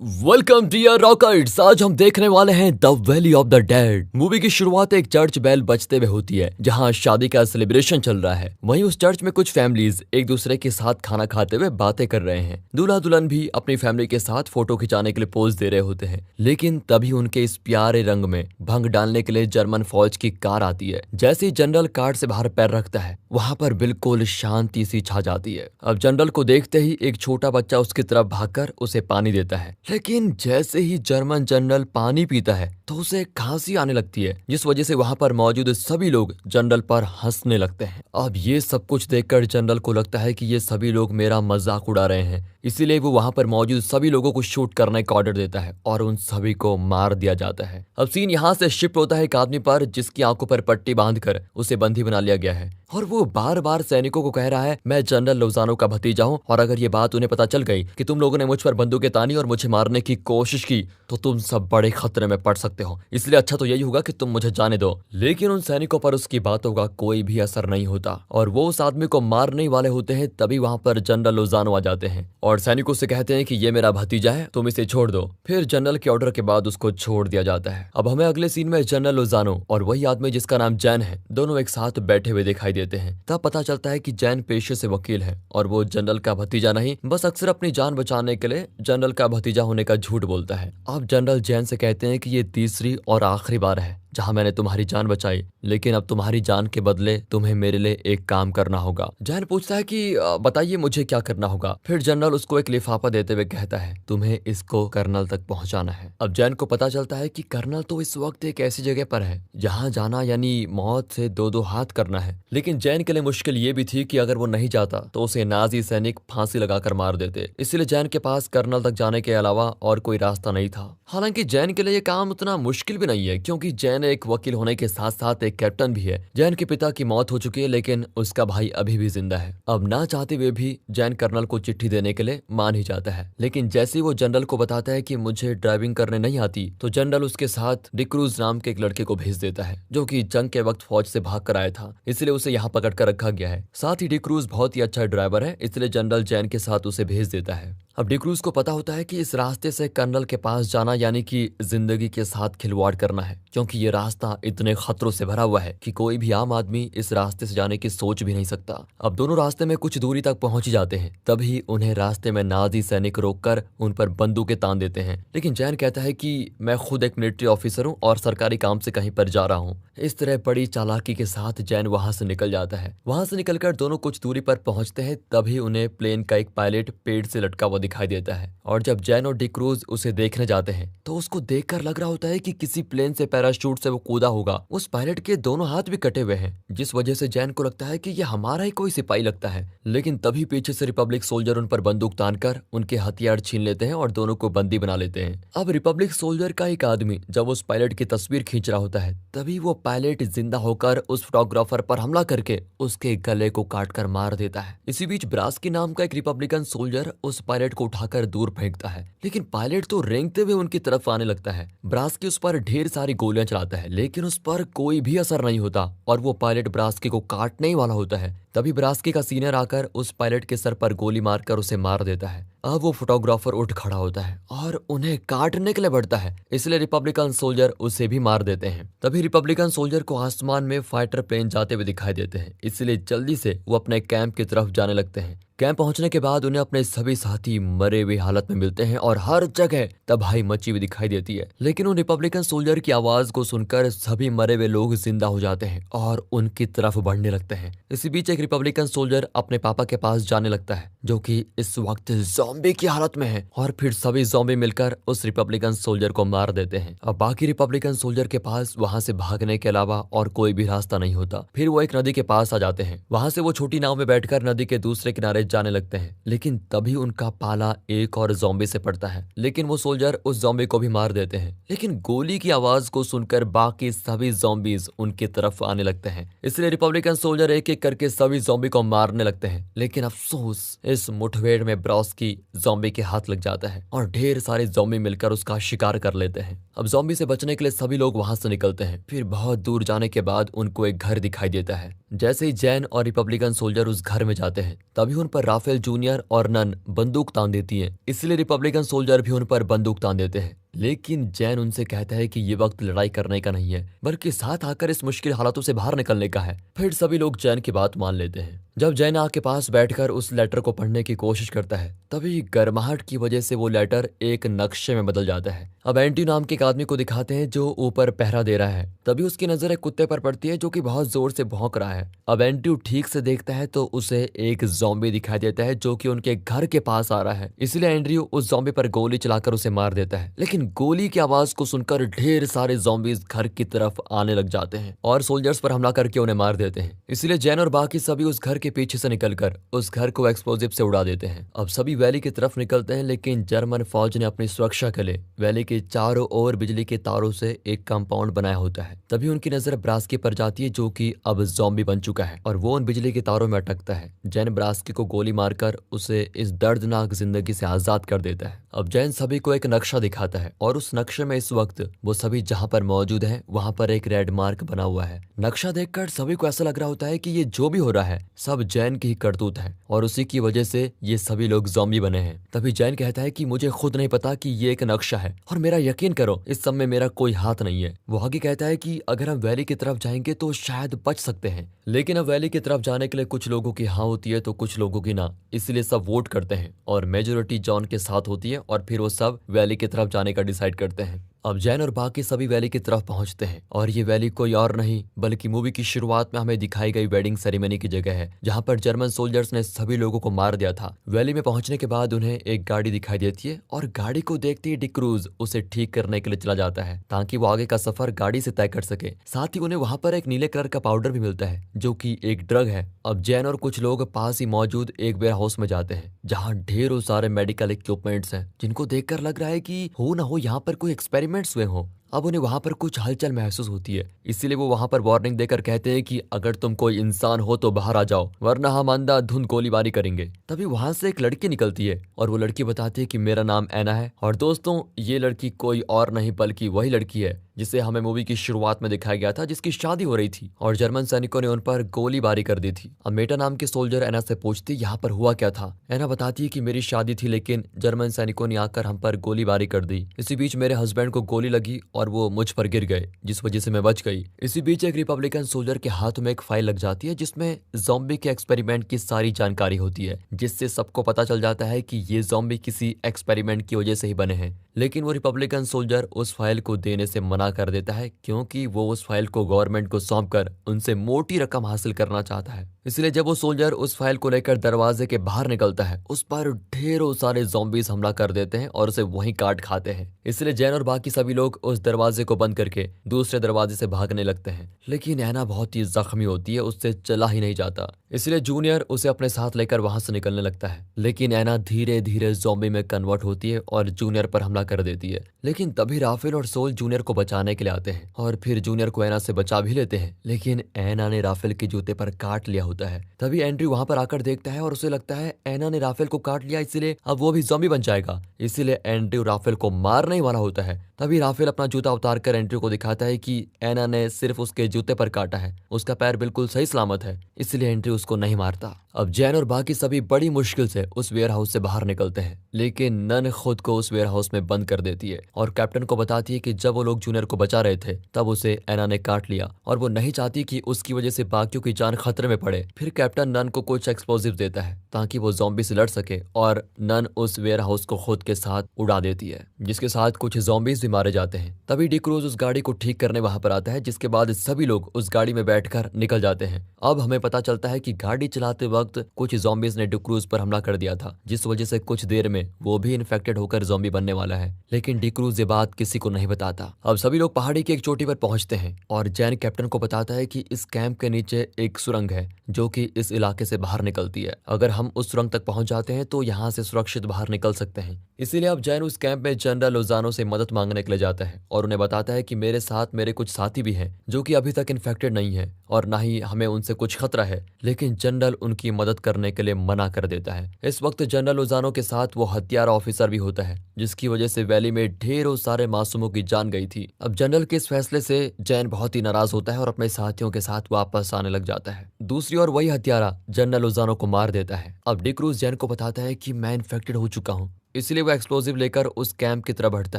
Welcome dear रॉकर्ट्स। आज हम देखने वाले हैं the valley of the dead. Movie की शुरुआत एक चर्च बेल बजते हुए होती है जहां शादी का सेलिब्रेशन चल रहा है। वहीं उस चर्च में कुछ फैमिलीज एक दूसरे के साथ खाना खाते हुए बातें कर रहे हैं। दूल्हा दुल्हन भी अपनी फैमिली के साथ फोटो खिंचाने के लिए पोज दे रहे होते हैं। लेकिन तभी उनके इस प्यारे रंग में भंग डालने के लिए जर्मन फौज की कार आती है। जैसे ही जनरल कार से बाहर पैर रखता है वहां पर बिल्कुल शांति सी छा जाती है। अब जनरल को देखते ही एक छोटा बच्चा उसकी तरफ भागकर उसे पानी देता है। लेकिन जैसे ही जर्मन जनरल पानी पीता है तो उसे खांसी आने लगती है, जिस वजह से वहां पर मौजूद सभी लोग जनरल पर हंसने लगते हैं। अब ये सब कुछ देखकर जनरल को लगता है कि ये सभी लोग मेरा मजाक उड़ा रहे हैं, इसीलिए वो वहां पर मौजूद सभी लोगों को शूट करने का ऑर्डर देता है और उन सभी को मार दिया जाता है। अब सीन यहाँ से शिफ्ट होता है एक आदमी पर जिसकी आंखों पर पट्टी बांधकर उसे बंदी बना लिया गया है और वो बार बार सैनिकों को कह रहा है मैं जनरल लोजानो का भतीजा हूँ और अगर ये बात उन्हें पता चल गई कि तुम लोगों ने मुझ पर बंदूकें तानी और मुझे मारने की कोशिश की तो तुम सब बड़े खतरे में पड़ सकते हो, इसलिए अच्छा तो यही होगा कि तुम मुझे जाने दो। लेकिन उन सैनिकों पर उसकी बातों का कोई भी असर नहीं होता और वो उस आदमी को मारने वाले होते हैं। तभी वहां पर जनरल लोजानो आ जाते हैं और सैनिकों से कहते हैं कि ये मेरा भतीजा है, तुम इसे छोड़ दो। फिर जनरल के ऑर्डर के बाद उसको छोड़ दिया जाता है। अब हमें अगले सीन में जनरल लोजानो और वही आदमी जिसका नाम जैन है दोनों एक साथ बैठे हुए दिखाई देते हैं। तब पता चलता है कि जैन पेशे से वकील है और वो जनरल का भतीजा नहीं, बस अक्सर अपनी जान बचाने के लिए जनरल का भतीजा होने का झूठ बोलता है। अब जनरल जैन से कहते हैं कि ये तीसरी और आखिरी बार है जहां मैंने तुम्हारी जान बचाई, लेकिन अब तुम्हारी जान के बदले तुम्हें मेरे लिए एक काम करना होगा। जैन पूछता है कि बताइए मुझे क्या करना होगा। फिर जनरल उसको एक लिफाफा देते हुए कहता है तुम्हें इसको कर्नल तक पहुंचाना है। अब जैन को पता चलता है कि कर्नल तो इस वक्त एक ऐसी जगह पर है जहां जाना यानी मौत से दो दो हाथ करना है। लेकिन जैन के लिए मुश्किल ये भी थी कि अगर वो नहीं जाता तो उसे नाजी सैनिक फांसी लगाकर मार देते, इसलिए जैन के पास कर्नल तक जाने के अलावा और कोई रास्ता नहीं था। हालांकि जैन के लिए ये काम उतना मुश्किल भी नहीं है क्योंकि जैन एक वकील होने के साथ साथ एक कैप्टन भी है। जैन के पिता की मौत हो चुकी है लेकिन उसका भाई अभी भी जिंदा है। अब ना चाहते हुए भी जैन कर्नल को चिट्ठी देने के लिए मान ही जाता है। लेकिन जैसे ही वो जनरल को बताता है कि मुझे ड्राइविंग करने नहीं आती तो जनरल उसके साथ डिक्रूज नाम के एक लड़के को भेज देता है जो कि जंग के वक्त फौज से भाग कर आया था, इसलिए उसे यहाँ पकड़ कर रखा गया है। साथ ही डिक्रूज बहुत ही अच्छा ड्राइवर है, इसलिए जनरल जैन के साथ उसे भेज देता है। अब डिक्रूज को पता होता है कि इस रास्ते से कर्नल के पास जाना यानी कि जिंदगी के साथ खिलवाड़ करना है, क्योंकि ये रास्ता इतने खतरों से भरा हुआ है कि कोई भी आम आदमी इस रास्ते से जाने की सोच भी नहीं सकता। अब दोनों रास्ते में कुछ दूरी तक पहुंच जाते हैं, तभी उन्हें रास्ते में नाजी सैनिक रोककर उन पर बंदूकें तान देते हैं। लेकिन जैन कहता है कि मैं खुद एक मिलिट्री ऑफिसर हूँ और सरकारी काम से कहीं पर जा रहा हूँ। इस तरह बड़ी चालाकी के साथ जैन वहां से निकल जाता है। वहां से निकलकर दोनों कुछ दूरी पर पहुंचते हैं, तभी उन्हें प्लेन का एक पायलट पेड़ से लटका हुआ दिखाई देता है और जब जैन और डिक्रूज उसे देखने जाते हैं तो उसको देखकर लग रहा होता है कि किसी प्लेन से पैराशूट से वो कूदा होगा। उस पायलट के दोनों हाथ भी कटे हुए हैं, जिस वजह से जैन को लगता है कि ये हमारा ही कोई सिपाही लगता है। लेकिन तभी पीछे से रिपब्लिक सोल्जर उन पर बंदूक तानकर उनके हथियार छीन लेते हैं और दोनों को बंदी बना लेते हैं। अब रिपब्लिक सोल्जर का एक आदमी जब उस पायलट की तस्वीर खींच रहा होता है तभी वो पायलट जिंदा होकर उस फोटोग्राफर पर हमला करके उसके गले को काटकर मार देता है। इसी बीच ब्रास्की नाम का एक रिपब्लिकन सोल्जर उस पायलट को उठाकर दूर फेंकता है, लेकिन पायलट तो रेंगते हुए उनकी तरफ आने लगता है। ब्रास्की उस पर ढेर सारी गोलियां चलाता है लेकिन उस पर कोई भी असर नहीं होता और वो पायलट ब्रास्की को काटने ही वाला होता है। तभी ब्रास्की का सीनियर आकर उस पायलट के सर पर गोली मारकर उसे मार देता है। अब वो फोटोग्राफर उठ खड़ा होता है और उन्हें काटने के लिए बढ़ता है, इसलिए रिपब्लिकन सोल्जर उसे भी मार देते हैं। तभी रिपब्लिकन सोल्जर को आसमान में फाइटर प्लेन जाते हुए दिखाई देते हैं, इसलिए जल्दी से वो अपने कैंप की तरफ जाने लगते हैं। कैंप पहुंचने के बाद उन्हें अपने सभी साथी मरे हुए हालत में मिलते हैं और हर जगह तबाही मची हुई दिखाई देती है। लेकिन उन रिपब्लिकन सोल्जर की आवाज को सुनकर सभी मरे हुए लोग जिंदा हो जाते हैं और उनकी तरफ बढ़ने लगते हैं। इसी बीच एक रिपब्लिकन सोल्जर अपने पापा के पास जाने लगता है जो कि इस वक्त ज़ॉम्बी की हालत में है और फिर सभी ज़ॉम्बी मिलकर उस रिपब्लिकन सोल्जर को मार देते हैं। अब बाकी रिपब्लिकन सोल्जर के पास वहां से भागने के अलावा और कोई भी रास्ता नहीं होता। फिर वो एक नदी के पास आ जाते हैं, वहां से वो छोटी नाव में बैठकर नदी के दूसरे किनारे जाने लगते हैं। लेकिन तभी उनका पाला एक और ज़ॉम्बी से पड़ता है, लेकिन वो सोल्जर उस ज़ॉम्बी को भी मार देते हैं। लेकिन गोली की आवाज को सुनकर बाकी सभी ज़ॉम्बीज उनकी तरफ आने लगते हैं, इसलिए रिपब्लिकन सोल्जर एक एक करके सभी सभी ज़ॉम्बी को मारने लगते हैं, लेकिन अफसोस इस मुठभेड़ में ब्रोस्की ज़ॉम्बी के हाथ लग जाता है और ढेर सारे ज़ॉम्बी मिलकर उसका शिकार कर लेते हैं। अब ज़ॉम्बी से बचने के लिए सभी लोग वहां से निकलते हैं। फिर बहुत दूर जाने के बाद उनको एक घर दिखाई देता है। जैसे ही जैन और रिपब्लिकन सोल्जर उस घर में जाते हैं, तभी उन पर राफेल जूनियर और नन बंदूक तान देती हैं। इसलिए रिपब्लिकन सोल्जर भी उन पर बंदूक तान देते हैं। लेकिन जैन उनसे कहता है कि ये वक्त लड़ाई करने का नहीं है, बल्कि साथ आकर इस मुश्किल हालातों से बाहर निकलने का है। फिर सभी लोग जैन की बात मान लेते हैं। जब जैन आग के पास बैठकर उस लेटर को पढ़ने की कोशिश करता है, तभी गर्माहट की वजह से वो लेटर एक नक्शे में बदल जाता है। अब एंटी नाम के एक आदमी को दिखाते हैं जो ऊपर पहरा दे रहा है। तभी उसकी नजर एक कुत्ते पर पड़ती है जो कि बहुत जोर से भौंक रहा है। अब एंड्रयू ठीक से देखता है तो उसे एक ज़ॉम्बी दिखाई देता है जो कि उनके घर के पास आ रहा है। इसलिए एंड्रयू उस ज़ॉम्बी पर गोली चलाकर उसे मार देता है। लेकिन गोली की आवाज को सुनकर ढेर सारे ज़ॉम्बीज घर की तरफ आने लग जाते हैं और सोल्जर्स पर हमला करके उन्हें मार देते हैं। इसलिए जैन और बाकी सभी उस घर के पीछे से निकलकर उस घर को एक्सप्लोजिव से उड़ा देते हैं। अब सभी वैली की तरफ निकलते हैं, लेकिन जर्मन फौज ने अपनी सुरक्षा के लिए वैली के चारों ओर बिजली के तारों से एक कंपाउंड बनाया होता है। तभी उनकी नजर ब्रास्की पर जाती है जो कि अब ज़ॉम्बी बन चुका है और वो उन बिजली के तारों में अटकता है। जैन ब्रास्की को गोली मारकर उसे इस दर्दनाक जिंदगी से आजाद कर देता है। अब जैन सभी को एक नक्शा दिखाता है और उस नक्शे में इस वक्त वो सभी जहां पर मौजूद हैं वहां पर एक रेड मार्क बना हुआ है। नक्शा देखकर सभी को ऐसा लग रहा होता है कि ये जो भी हो रहा है सब जैन की ही करतूत है और उसी की वजह से ये सभी लोग ज़ॉम्बी बने हैं। तभी जैन कहता है कि मुझे खुद नहीं पता कि ये एक नक्शा है और मेरा यकीन करो इस सब में मेरा कोई हाथ नहीं है। वो आगे कहता है कि अगर हम वैली की तरफ जाएंगे तो शायद बच सकते हैं, लेकिन अब वैली की तरफ जाने के लिए कुछ लोगों की हाँ होती है तो कुछ लोगों की ना। इसलिए सब वोट करते हैं और मेजोरिटी जॉन के साथ होती है और फिर वो सब वैली की तरफ जाने का डिसाइड करते हैं। अब जैन और बाकी सभी वैली की तरफ पहुंचते हैं और ये वैली कोई और नहीं बल्कि मूवी की शुरुआत में हमें दिखाई गई वेडिंग सेरेमनी की जगह है, जहां पर जर्मन सोल्जर्स ने सभी लोगों को मार दिया था। वैली में पहुंचने के बाद उन्हें एक गाड़ी दिखाई देती है और गाड़ी को देखते ही डिक क्रूज उसे ठीक करने के लिए चला जाता है ताकि वो आगे का सफर गाड़ी से तय कर सके। साथ ही उन्हें वहां पर एक नीले कलर का पाउडर भी मिलता है जो कि एक ड्रग है। अब जैन और कुछ लोग पास ही मौजूद एक वेयर हाउस में जाते हैं जहाँ ढेरों सारे मेडिकल इक्विपमेंट्स हैं जिनको देखकर लग रहा है कि हो ना हो यहाँ पर कोई एक्सपेरिमेंट्स हुए हों। अब उन्हें वहां पर कुछ हलचल महसूस होती है, इसीलिए वो वहां पर वार्निंग देकर कहते हैं कि अगर तुम कोई इंसान हो तो बाहर आ जाओ वरना हम अंधाधुंध गोलीबारी करेंगे। तभी वहां से एक लड़की निकलती है और वो लड़की बताती है कि मेरा नाम एना है। और दोस्तों ये लड़की कोई और नहीं बल्कि वही लड़की है जिसे हमें मूवी की शुरुआत में दिखाया गया था, जिसकी शादी हो रही थी और जर्मन सैनिकों ने उन पर गोलीबारी कर दी थी। अब मेटा नाम के सोल्जर एना से पूछती यहाँ पर हुआ क्या था। एना बताती है कि मेरी शादी थी लेकिन जर्मन सैनिकों ने आकर हम पर गोलीबारी कर दी। इसी बीच मेरे हस्बैंड को गोली लगी और वो मुझ पर गिर गए जिस वजह से मैं बच गई। इसी बीच एक रिपब्लिकन सोल्जर के हाथ में एक फाइल लग जाती है जिसमें ज़ॉम्बी के एक्सपेरिमेंट की सारी जानकारी होती है, जिससे सबको पता चल जाता है कि ये ज़ॉम्बी किसी एक्सपेरिमेंट की वजह से ही बने हैं। लेकिन वो रिपब्लिकन सोल्जर उस फाइल को देने से मना कर देता है क्योंकि वो उस फाइल को गवर्नमेंट को सौंपकर उनसे मोटी रकम हासिल करना चाहता है। इसलिए जब वो सोल्जर उस फाइल को लेकर दरवाजे के बाहर निकलता है उस पर ढेरों सारे ज़ॉम्बीज हमला कर देते हैं और उसे वहीं काट खाते हैं। इसलिए जैन और बाकी सभी लोग उस दरवाजे को बंद करके दूसरे दरवाजे से भागने लगते हैं, लेकिन एना बहुत ही जख्मी होती है, उससे चला ही नहीं जाता। इसलिए जूनियर उसे अपने साथ लेकर वहां से निकलने लगता है, लेकिन एना धीरे धीरे ज़ॉम्बी में कन्वर्ट होती है और जूनियर पर हमला कर देती है। लेकिन तभी राफेल और सोल जूनियर को बचाने के लिए आते हैं और फिर जूनियर को एना से बचा भी लेते हैं, लेकिन एना ने राफेल के जूते पर काट लिया होता है। तभी एंड्रयू वहां पर आकर देखता है और उसे लगता है एना ने राफेल को काट लिया, इसलिए अब वो भी ज़ॉम्बी बन जाएगा। इसीलिए एंड्रयू राफेल को मारने ही वाला होता है। तभी राफेल अपना जूता उतार कर एंड्रयू को दिखाता है कि एना ने सिर्फ उसके जूते पर काटा है, उसका पैर बिल्कुल सही सलामत है, इसलिए एंड्रयू उसको नहीं मारता। अब जैन और बाकी सभी बड़ी मुश्किल से उस वेयर हाउस से बाहर निकलते हैं, लेकिन नन खुद को उस वेयर हाउस में बंद कर देती है और कैप्टन को बताती है कि जब वो लोग जूनियर को बचा रहे थे तब उसे एना ने काट लिया और वो नहीं चाहती कि उसकी वजह से बाकियों की जान खतरे में पड़े। फिर कैप्टन नन को कुछ एक्सप्लोजिव देता है ताकि वो ज़ॉम्बी से लड़ सके और नन उस वेयर हाउस को खुद के साथ उड़ा देती है, जिसके साथ कुछ ज़ॉम्बीज भी मारे जाते हैं। तभी डिक क्रूज उस गाड़ी को ठीक करने वहां पर आता है, जिसके बाद सभी लोग उस गाड़ी में बैठकर निकल जाते हैं। अब हमें पता चलता है कि गाड़ी चलाते वक्त वक्त कुछ zombies ने डिक्रूज पर हमला कर दिया था, जिस वजह से कुछ देर में वो भी इन्फेक्टेड होकर ज़ॉम्बी बनने वाला है। लेकिन डिक्रूज ये बात किसी को नहीं बताता। अब सभी लोग पहाड़ी की एक चोटी पर पहुंचते हैं और जैन कैप्टन को बताता है कि इस कैंप के नीचे एक सुरंग है जो कि इस इलाके से बाहर निकलती है। अगर हम उस सुरंग तक पहुंच जाते हैं तो यहाँ से सुरक्षित बाहर निकल सकते हैं। इसीलिए अब जैन उस कैंप में जनरल लोजानो से मदद मांगने के लिए जाता है और उन्हें बताता है कि मेरे साथ मेरे कुछ साथी भी हैं जो कि अभी तक इन्फेक्टेड नहीं है और ना ही हमें उनसे कुछ खतरा है। लेकिन जनरल उनकी मदद करने के लिए मना कर देता है। इस वक्त जनरल लोजानो के साथ वो हत्यारा ऑफिसर भी होता है जिसकी वजह से वैली में ढेरों सारे मासूमों की जान गई थी। अब जनरल के इस फैसले से जैन बहुत ही नाराज होता है और अपने साथियों के साथ वापस आने लग जाता है। दूसरी ओर वही हत्यारा जनरल लोजानो को मार देता है। अब डिक्रूज जैन को बताता है कि मैं इन्फेक्टेड हो चुका हूँ, इसलिए वो एक्सप्लोजिव लेकर उस कैंप की तरफ बढ़ता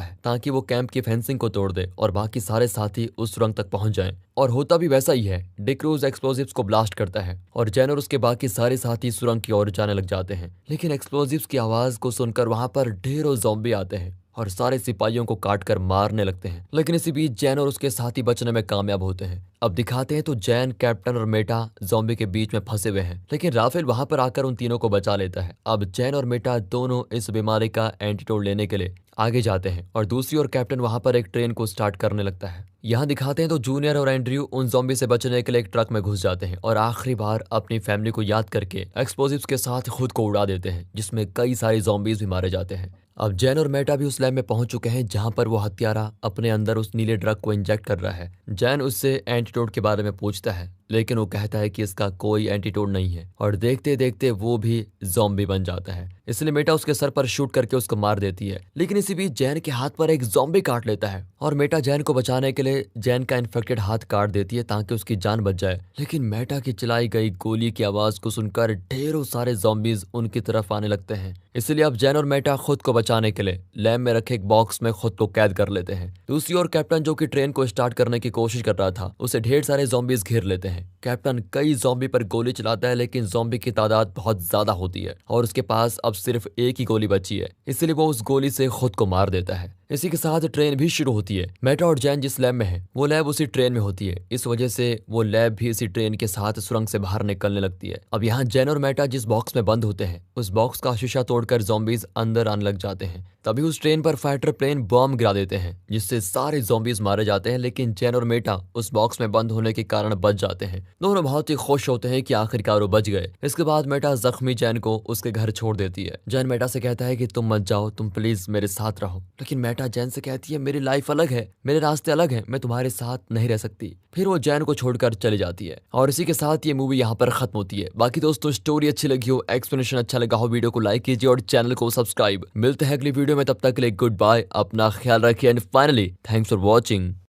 है ताकि वो कैंप की फेंसिंग को तोड़ दे और बाकी सारे साथी उस सुरंग तक पहुंच जाएं। और होता भी वैसा ही है। डिक्रूज एक्सप्लोजिव्स को ब्लास्ट करता है और जैन और उसके बाकी सारे साथी सुरंग की ओर जाने लग जाते हैं। लेकिन एक्सप्लोजिव्स की आवाज को सुनकर वहां पर ढेरों ज़ॉम्बी आते हैं और सारे सिपाहियों को काट कर मारने लगते हैं। लेकिन इसी बीच जैन और उसके साथी बचने में कामयाब होते हैं। अब दिखाते हैं तो जैन, कैप्टन और मेटा ज़ॉम्बी के बीच में फंसे हुए हैं, लेकिन राफेल वहां पर आकर उन तीनों को बचा लेता है। अब जैन और मेटा दोनों इस बीमारी का एंटीडोट लेने के लिए आगे जाते हैं और दूसरी ओर कैप्टन वहां पर एक ट्रेन को स्टार्ट करने लगता है। यहाँ दिखाते हैं तो जूनियर और एंड्रयू उन ज़ॉम्बी से बचने के लिए एक ट्रक में घुस जाते हैं और आखिरी बार अपनी फैमिली को याद करके एक्सप्लोजिव्स के साथ खुद को उड़ा देते हैं, जिसमें कई सारे ज़ॉम्बीज भी मारे जाते हैं। अब जैन और मेटा भी उस लैब में पहुंच चुके हैं जहां पर वो हत्यारा अपने अंदर उस नीले ड्रग को इंजेक्ट कर रहा है। जैन उससे एंटीडोट के बारे में पूछता है, लेकिन वो कहता है कि इसका कोई एंटीडोट नहीं है और देखते देखते वो भी ज़ॉम्बी बन जाता है। इसलिए मेटा उसके सर पर शूट करके उसको मार देती है। लेकिन इसी बीच जैन के हाथ पर एक ज़ॉम्बी काट लेता है और मेटा जैन को बचाने के लिए जैन का इन्फेक्टेड हाथ काट देती है ताकि उसकी जान बच जाए। लेकिन मेटा की चलाई गई गोली की आवाज को सुनकर ढेरों सारे ज़ॉम्बीज उनकी तरफ आने लगते हैं। इसलिए अब जैन और मेटा खुद को बचाने के लिए लैब में रखे एक बॉक्स में खुद को कैद कर लेते हैं। दूसरी ओर कैप्टन, जो कि ट्रेन को स्टार्ट करने की कोशिश कर रहा था, उसे ढेर सारे ज़ॉम्बीज घेर लेते हैं। कैप्टन कई ज़ॉम्बी पर गोली चलाता है, लेकिन ज़ॉम्बी की तादाद बहुत ज्यादा होती है और उसके पास अब सिर्फ एक ही गोली बची है, इसलिए वो उस गोली से खुद को मार देता है। इसी के साथ ट्रेन भी शुरू होती है। मेटा और जैन जिस लैब में है वो लैब उसी ट्रेन में होती है, इस वजह से वो लैब भी इसी ट्रेन के साथ सुरंग से बाहर निकलने लगती है। अब यहाँ जैन और मेटा जिस बॉक्स में बंद होते हैं उस बॉक्स का शीशा तोड़कर ज़ॉम्बीज अंदर आने लग जाते हैं। तभी उस ट्रेन पर फाइटर प्लेन बॉम्ब गिरा देते हैं जिससे सारे ज़ॉम्बीज मारे जाते हैं। लेकिन जैन और मेटा उस बॉक्स में बंद होने के कारण बच जाते हैं। दोनों बहुत ही खुश होते हैं कि आखिरकार वो बच गए। इसके बाद मेटा जख्मी जैन को उसके घर छोड़ देती है। जैन मेटा से कहता है कि तुम मत जाओ, तुम प्लीज मेरे साथ रहो। लेकिन मेटा जैन से कहती है मेरी लाइफ अलग है, मेरे रास्ते अलग हैं, मैं तुम्हारे साथ नहीं रह सकती। फिर वो जैन को छोड़कर चली जाती है और इसी के साथ ये मूवी यहाँ पर खत्म होती है। बाकी दोस्तों, स्टोरी अच्छी लगी हो, एक्सप्लेनेशन अच्छा लगा हो, वीडियो को लाइक कीजिए और चैनल को सब्सक्राइब। मिलते हैं अगली वीडियो में, तब तक के लिए गुड बाय, अपना ख्याल रखिए and finally thanks for watching.